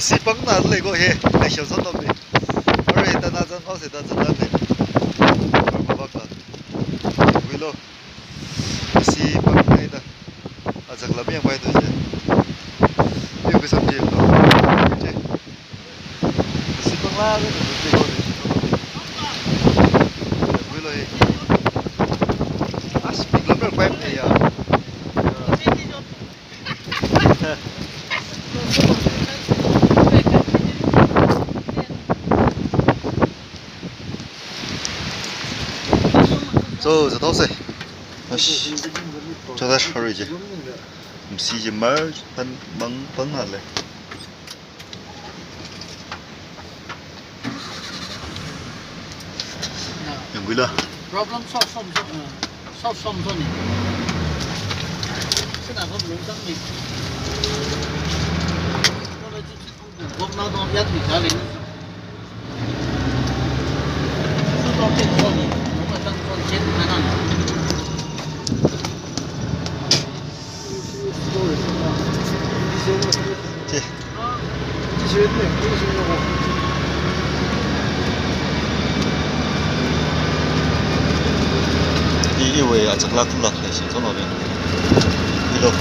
si bang na le go he la xiao san dom ni ore ta na zang hao se ta zang na ne ba ba ka wi lo si bang nei da a zang la miang bai do je yu ke sam ji lo je si bang la le go ne wi lo he as speak la mer pai ne ya zo zo đâu rồi cho ta sao rồi chứ xì gì mới bắn bắn bắn hạt lên đừng quên了 problem solve xong rồi nè sẽ là không đúng tâm mình nó là chỉ không nào đó nhất thì trả liền nó có tiền rồi nó mà tăng con chết thế nào chị đi yêu về chắc là cũng là để xem xong rồi đi đâu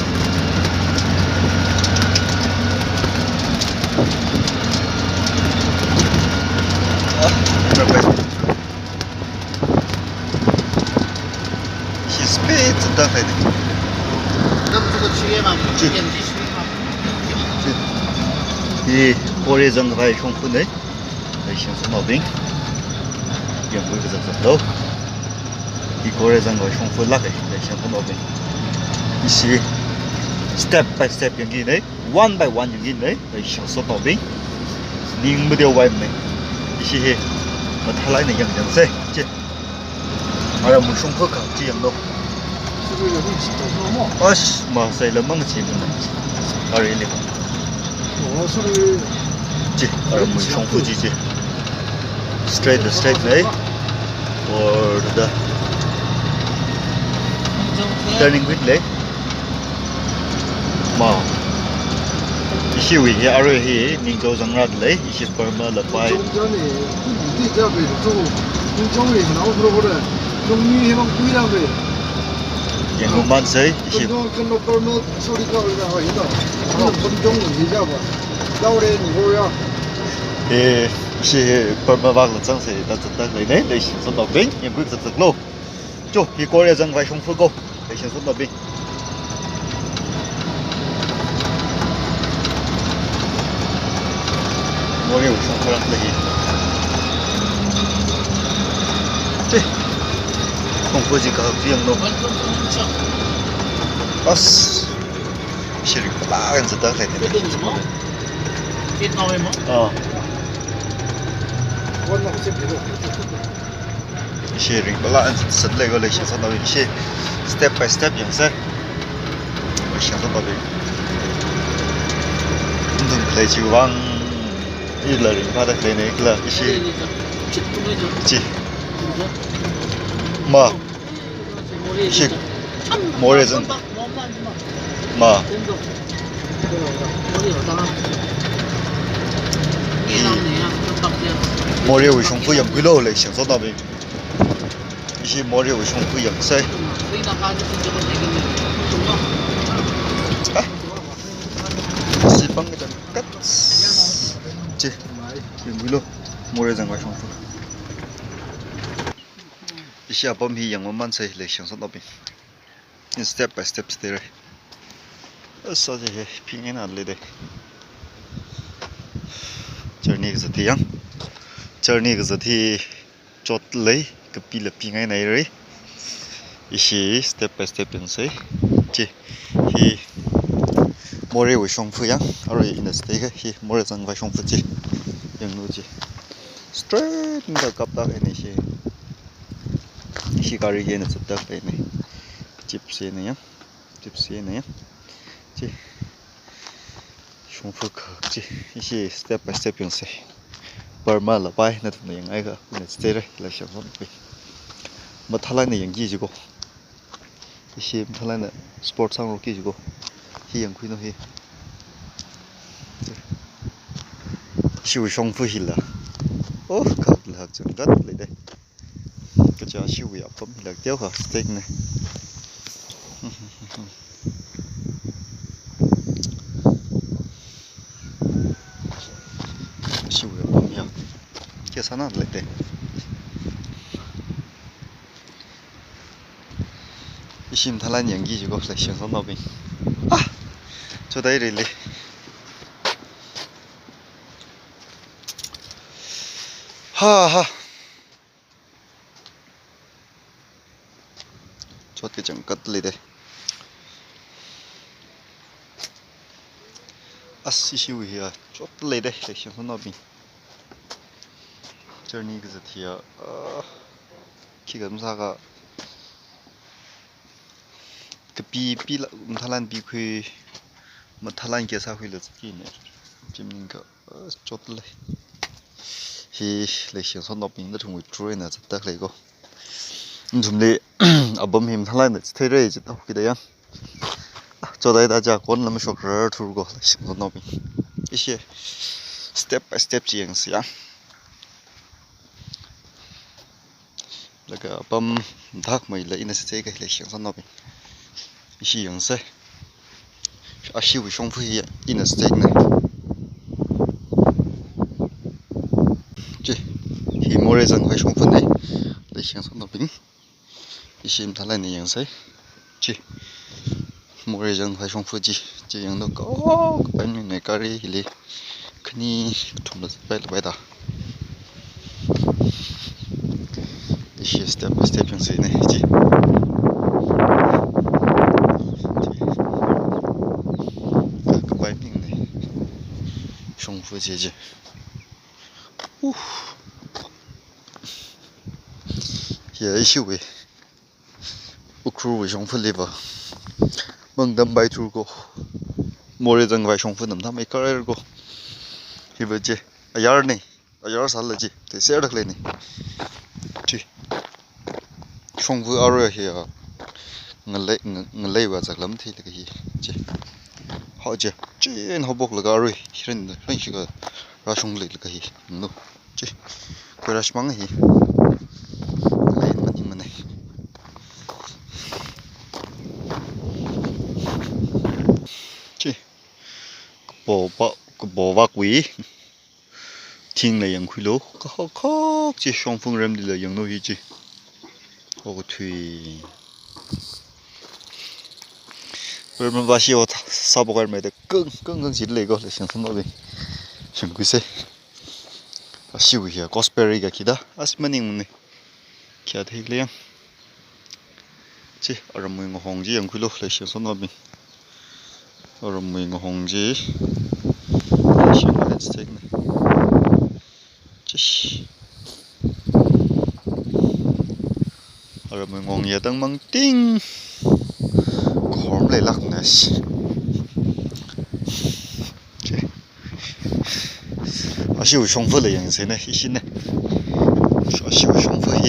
his speed da phải đi năm cái chuyện mà chuyện gì mà thì cô ấy rằng phải không phun đấy để xem xong rồi điểm vui cái rất lâu thì cô ấy rằng phải không phun lắc đấy để xem xong rồi 이시 step by step yang gini one by one yang gini yang so tao bin ning mu deu wai me 이시 he ma thalai ne yang yang se che ara mu shong pho ka chi yang do ash ma sai la mang chi ne ara ile chi ara mu shong pho chi chi straight ne or the turning with leg mà ishi wi he are he ning zo jang rat le ishi perma la pai yang ngom ban sei ishi e ishi perma wang la chang sei ta ta le ne le ishi so da bin yang bu zhe lo jo hi ko le jang vai shong fu go le ishi so da bin 머리 우선 그런데 네 공포지가 비용로 아스 시리 빠른 짓다 해야 돼 시리 빠른 짓 내가 레셔서 나오기 시 스텝 바이 스텝 연습 레셔서 나오기 운동 플레이지 왕 ít là rình pha đặc này là cái gì mà chị mua rồi dân mà mua rồi xong phu yếm cái lô lại sản xuất đó mình chị mua rồi xong phu yếm xây chị bằng cái cắt chị đừng bị lô mua ra rằng ngoài không phải ishi abom hi yang man sai le shang son obin in step by step there so je ping na le de journey cái gì yang journey cái gì chốt lấy cái pi là ping ngay này rồi ishi step by step in sai chị hi more với shong phu yang rồi in the stay hi more rằng vai shong phu chị yang nu chị straight in the cup da này chị Hikari here is a này chips này nhá chips này nhá chị chúng phức chị ishi step by step yung say perma là bay na thằng này ai cả nên stay đây là sản xuất bị mà thay này yung gì chứ cô ishi thay này sport sang rồi kia chứ cô hi yung quy nó hi siêu song phu hila ô khát là chừng cất lại đây cái chả siêu bị áp phẩm là kéo hả steak này siêu bị áp phẩm nha cái sao nó lại đây 심 탈란 연기 주고 없어 신선 너빙 아 저다 이래리 하하 저게 좀 깠들리대 아시시우이야 쫓들리대 신선 너빙 저니 그저 티야 기금사가 cái pi là Thái Lan pi khui mà Thái Lan kia sao khui là gì này chim mình có chốt lại thì lấy xem số nộp mình đã thùng trôi này rất đặc lấy cô chúng đi ở bấm hiểm Thái Lan này thấy rồi chứ đâu cái đấy á cho đây đã ra con làm sọc rỡ thu cô lấy xem số nộp mình cái gì step by step chỉ anh xem là cái bấm thác mày lấy nó sẽ cái lấy xem số nộp mình是样式，是会双飞的，因为是这呢。这，是莫来人会双飞的，来享受那边，一些他来的样式，这，莫来人会双飞的，这样都高，本来那个哩哩，肯定同了白的，一些 step by step 样式呢，这。双夫姐姐，也是为，不哭为双夫里吧，蒙登白出过，莫里正快双夫，他没搞来过，是不姐？啊，12呢，啊12啥了姐？得12的来呢，对，双夫2月去啊，我累话就諗起那个嘢，姐。好姐，这好不了个瑞，认识个拉兄弟了个嘿，喏，这，快拉什么嘿，来你们呢？这，个宝瓦鬼，听了样亏喽，靠，这双峰人的了样东西这，我个腿。그러면 다시 사보갈 매대 끙끙 질레고 생선 너비 생구세 아시우야 고스베리가 기다 아스마닝네 기아 되리양 지 어름무잉 홍지 영쿨로 생선 너비 어름무잉 홍지 생선 스테이크네 지 어름무잉 홍야 땅망 띵 lấy lắc này, siêu song phơi là như thế này, xin này, siêu song phơi,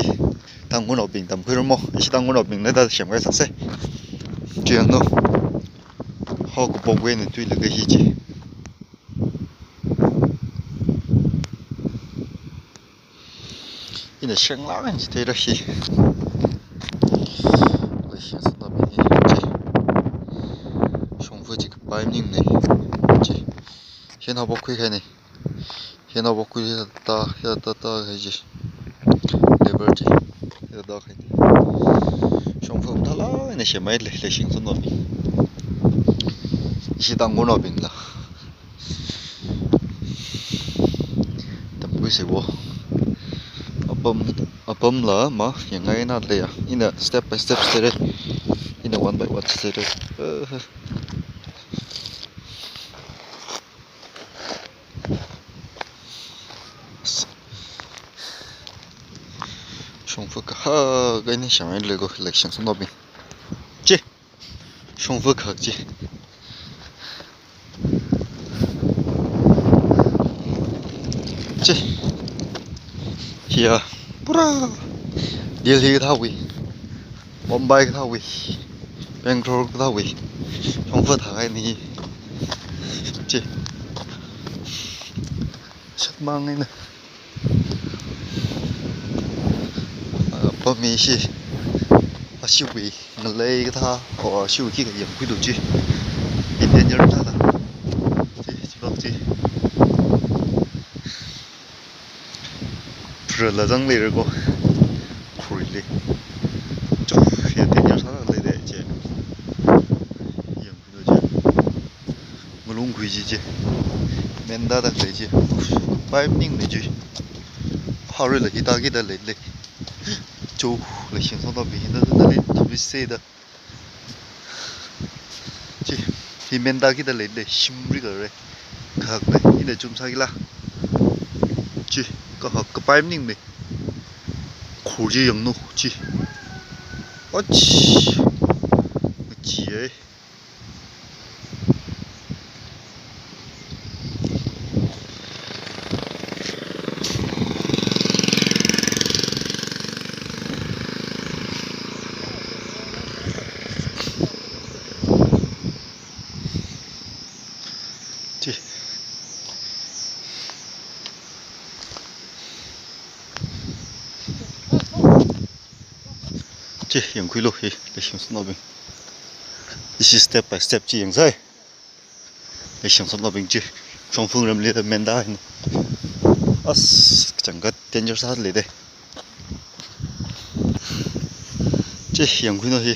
tăng nguồn bình tầm khơi mò, tăng nguồn bình này ta xem cái sạch sẽ, chuyện đó, họ cũng bông quên tuy là cái gì, cái này sáng lắm anh thấy đó gì. bài những này, chị, hiện họ bóc quy cái này, hiện họ bóc quy ta cái gì, lever chị, đó cái này, trong phòng tháo lá này sẽ mấy lấy sinh sản nó bình, chỉ tăng nguồn nó bình là, tầm cuối sẽ vô, bấm là mà hiện ngay nó đây à, in a step by step đây, in a one by one đây. Song phước cái này chẳng ai lừa có lịch sử sống bình chứ song phước hợp chứ chứ here bra Delhi thao quỷ Bombay thao quỷ Bangalore thao quỷ song phước thằng này chứ 망해 나 범미시 시위 lấy tha có siêu khi cái quy đồ chi in đến nhớ ra là chỉ vâng chi rồi là răng lì rồi cô khui lì cho hiện đến nhớ ra là lấy để chứ yếm quy đồ chi mà luôn quy gì chứ men đã đặt lấy chứ bài mình lấy chứ họ rồi là khi ta cái đã lấy lấy chú lấy xem xong đó vì nó lên chú bị xe đó chứ thì men ta cái đó lấy để sim rồi khác này như là chúng sai la chứ có học cái bài mình này khổ gì giống nó chứ ớt gì ấy chứ những quy luật thì để xem xong nó bình this is step by step chỉ những dây để xem xong nó bình chứ trong phương làm liệt men đai chẳng có tiền cho sát lấy đây chứ những quy luật thì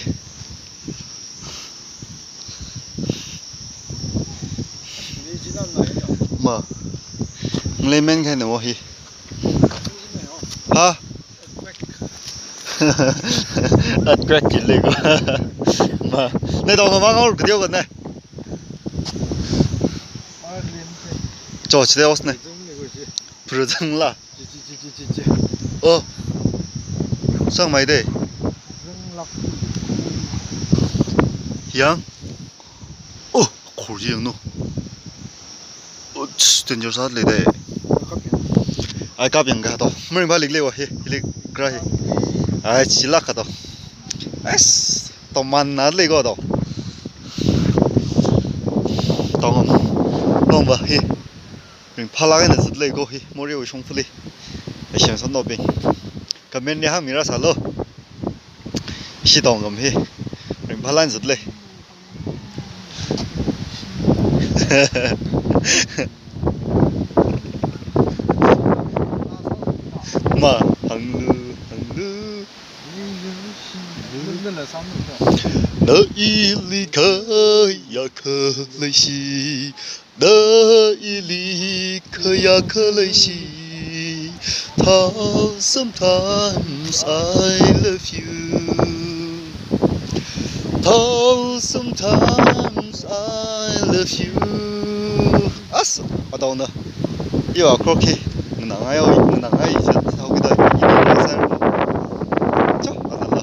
mà lên men cái nào thì hả ăn quẹt chỉ lấy quá mà này đâu mà mang 올 cái điều gần này cho chỉ đeo này vừa dừng là sang mày đây yang khổ gì nó tiền cho sát lấy đây ai cáp yang cái đó mình phải lịch lấy quá lịch cái ai chỉ là cái đó tao man nát lấy cái đó tao không vậy hi mình phá lại cái này lấy cái hi mua điều xong phơi để xem xong nó bên cái bên này hàng mình ra sao lo xí tao không hi mình phá lại lấy mà hàng lư nỡ y ly khơi ya khơi lấy xì nỡ y ly khơi ya khơi lấy xì thao sometimes I love you thao sometimes I love you ở đâu nữa yêu à kроки nặng ai chứ sao cái đời ini sao cho anh là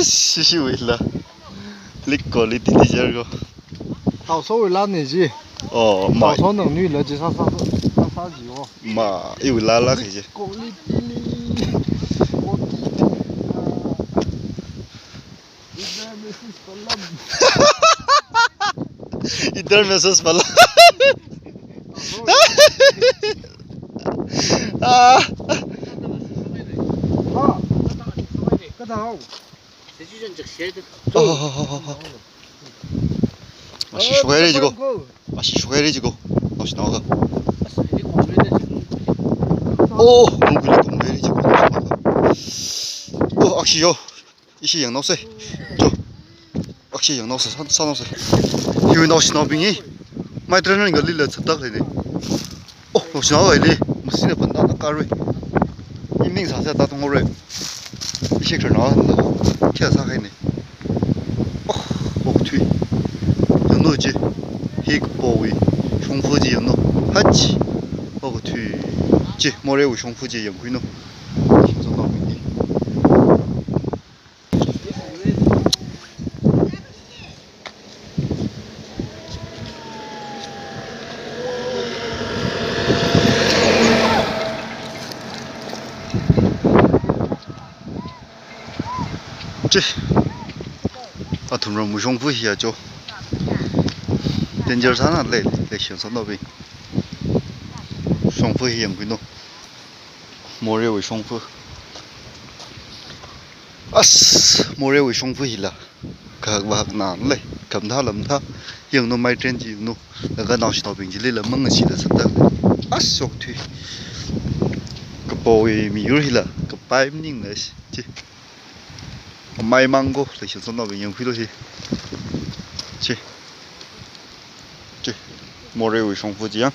시시위라 리콜리 티티저고到手会拉你去， mà 到手能女了就啥几哦。 mà yêu la cái gì इधर में सस वाला cái nào?谁去认这个鞋的？ 시슈가리 지고 시슈가리 지고 다시 나가 오 공부리 공부리 지고 악시요 이시 양 나오세 저 악시 양 나오세 산 나오세 이거 나오시 나빙이 많이 들으는 거 릴레 쳤다 그러네 나오시 나와 이리 무슨 애 본다 나 까르 인밍 사세 다 동호래 이식 저 나왔는데 키가 사가이네 뒤 연노지 히그보이 총포지 연노 하치 뒤 모래우 총포지 연구이노 힘선나오니 这啊，突然没上不下就，人家啥那来享受那边，上不下不弄，莫认为上不，啊是莫认为上不去了，可话难嘞，cầm thao lầm thao, nhưng nó may trên gì nó, là cái nào chỉ bình chỉ lấy làm măng chỉ là sẵn được, à sọc thì, cái bồi mì rồi là cái bài mình là chứ, may măng cô, lấy sản xuất nào bình thường phi đôi chứ, chứ, mua rau xong phụ gì á,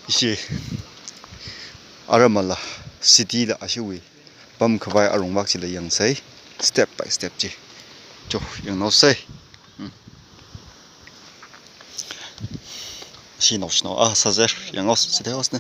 이제 알아말라 시티다 아시위 밤 그바이 아롱박지를 양세 스텝 바이 스텝지 저 양노세 신호 아 사제 양어스 시대었네